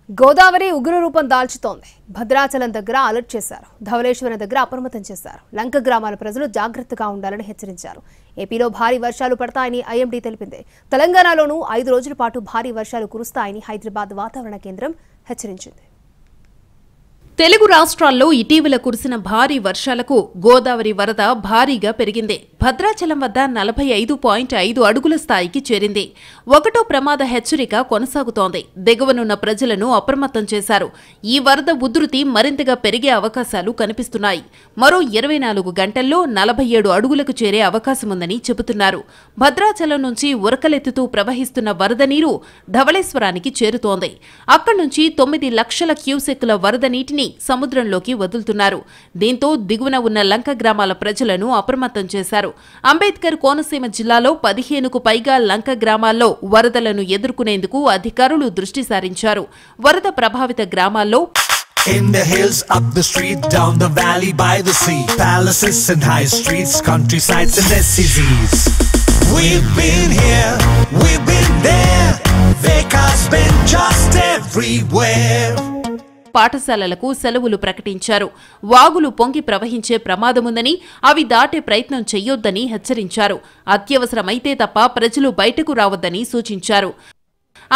గోదావరి ఉగ్రరూపం దాల్చుతోంది. భద్రాచలం దగ్గర అలర్ట్ చేశారు. ధవళేశ్వరం దగ్గర అప్రమత్తం చేశారు. లంక గ్రామాల ప్రజలు జాగ్రత్తగా ఉండాలని హెచ్చరించారు. ఏపీలో భారీ వర్షాలు పడతాయని ఐఎండీ తెలిపింది. తెలంగాణలోనూ 5 రోజుల పాటు భారీ వర్షాలు కురుస్తాయని హైదరాబాద్ వాతావరణ కేంద్రం హెచ్చరించింది. తెలుగు రాష్ట్రాల్లో ఇటీవల కురిసిన భారీ వర్షాలకు గోదావరి వరద భారీగా పెరిగింది. భద్రాచలం వద్ద 45.5 అడుగుల స్థాయికి చేరింది. 1వ ప్రమాద హెచ్చరిక కొనసాగుతోంది. దిగువనున్న ప్రజలను అప్రమత్తం చేశారు. ఈ వరద ఉధృతి మరింతగా పెరిగే అవకాశాలు కనిపిస్తున్నాయి. మరో 24 గంటల్లో 47 అడుగులకు చేరే అవకాశముందని చెబుతున్నారు. భద్రాచలం నుంచి ఉరకలెత్తుతూ ప్రవహిస్తున్న వరద నీరు ధవళేశ్వరానికి చేరుతోంది. అక్కడి నుంచి 9 లక్షల క్యూసెక్కుల వరద నీటిని సముద్రంలోకి వదులుతున్నారు. దీంతో దిగువన ఉన్న లంక గ్రామాల ప్రజలను అప్రమత్తం చేశారు. అంబేద్కర్ కోనసీమ జిల్లాలో 15కు పైగా లంక గ్రామాల్లో వరదలను ఎదుర్కొనేందుకు అధికారులు దృష్టి సారించారు. వరద ప్రభావిత గ్రామాల్లో In the hills, up the street, down the valley, by the sea, palaces and high streets, countrysides and SCZs. We've been here, we've been there, Veka's been just everywhere. పాఠశాలలకు సెలవులు ప్రకటించారు. వాగులు పొంగి ప్రవహించే ప్రమాదముందని, అవి దాటే ప్రయత్నం చెయ్యొద్దని హెచ్చరించారు. అత్యవసరమైతే తప్ప ప్రజలు బయటకు రావద్దని సూచించారు.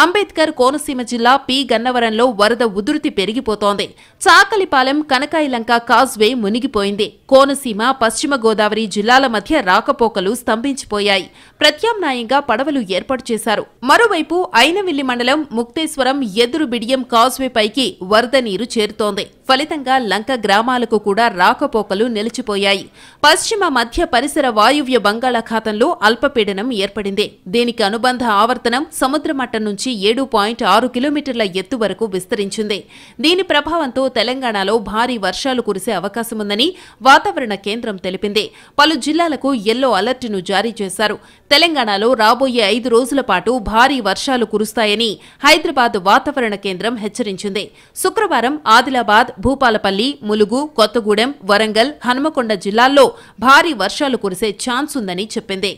అంబేద్కర్ కోనసీమ జిల్లా పి గన్నవరంలో వరద ఉధృతి పెరిగిపోతోంది. చాకలిపాలెం కనకాయలంక కాజ్వే మునిగిపోయింది. కోనసీమ పశ్చిమ గోదావరి జిల్లాల మధ్య రాకపోకలు స్తంభించిపోయాయి. ప్రత్యామ్నాయంగా పడవలు ఏర్పాటు చేశారు. మరోవైపు ఐనవిల్లి మండలం ముక్తేశ్వరం ఎదురు బిడియం కాజ్వే పైకి వరద నీరు చేరుతోంది. ఫలితంగా లంక గ్రామాలకు కూడా రాకపోకలు నిలిచిపోయాయి. పశ్చిమ మధ్య పరిసర వాయువ్య బంగాళాఖాతంలో అల్పపీడనం ఏర్పడింది. దీనికి అనుబంధ ఆవర్తనం సముద్ర మట్టం నుంచి 7.6 కిలోమీటర్ల ఎత్తు వరకు విస్తరించింది. దీని ప్రభావంతో తెలంగాణలో భారీ వర్షాలు కురిసే అవకాశముందని వాతావరణ కేంద్రం తెలిపింది. పలు జిల్లాలకు యెల్లో అలర్టును జారీ చేశారు. తెలంగాణలో రాబోయే 5 రోజుల పాటు భారీ వర్షాలు కురుస్తాయని హైదరాబాద్ వాతావరణ కేంద్రం హెచ్చరించింది. శుక్రవారం ఆదిలాబాద్, భూపాలపల్లి, ములుగు, కొత్తగూడెం, వరంగల్, హనుమకొండ జిల్లాల్లో భారీ వర్షాలు కురిసే ఛాన్స్ ఉందని చెప్పింది.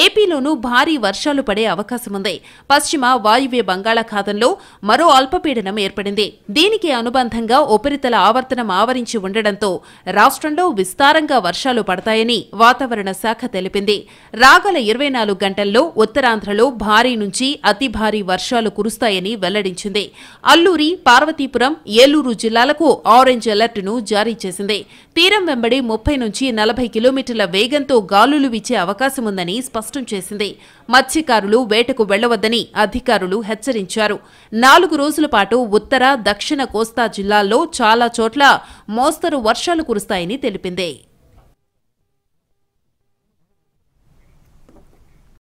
ఏపీలోనూ భారీ వర్షాలు పడే అవకాశముంది. పశ్చిమ వాయువ్య బంగాళాఖాతంలో మరో అల్పపీడనం ఏర్పడింది. దీనికి అనుబంధంగా ఉపరితల ఆవర్తనం ఆవరించి ఉండడంతో రాష్ట్రంలో విస్తారంగా వర్షాలు పడతాయని వాతావరణ శాఖ తెలిపింది. రాగల 24 గంటల్లో ఉత్తరాంధ్రలో భారీ నుంచి అతి భారీ వర్షాలు కురుస్తాయని వెల్లడించింది. అల్లూరి, పార్వతీపురం, ఏలూరు జిల్లాలకు ఆరెంజ్ అలర్టును జారీ చేసింది. తీరం వెంబడి 30 నుంచి 40 కిలోమీటర్ల వేగంతో గాలులు వీచే అవకాశముందని స్పష్టం చేసింది. మత్స్యకారులు వేటకు వెళ్లవద్దని అధికారులు హెచ్చరించారు. 4 రోజుల పాటు ఉత్తర, దక్షిణ కోస్తా జిల్లాల్లో చాలా చోట్ల మోస్తరు వర్షాలు కురుస్తాయని తెలిపింది.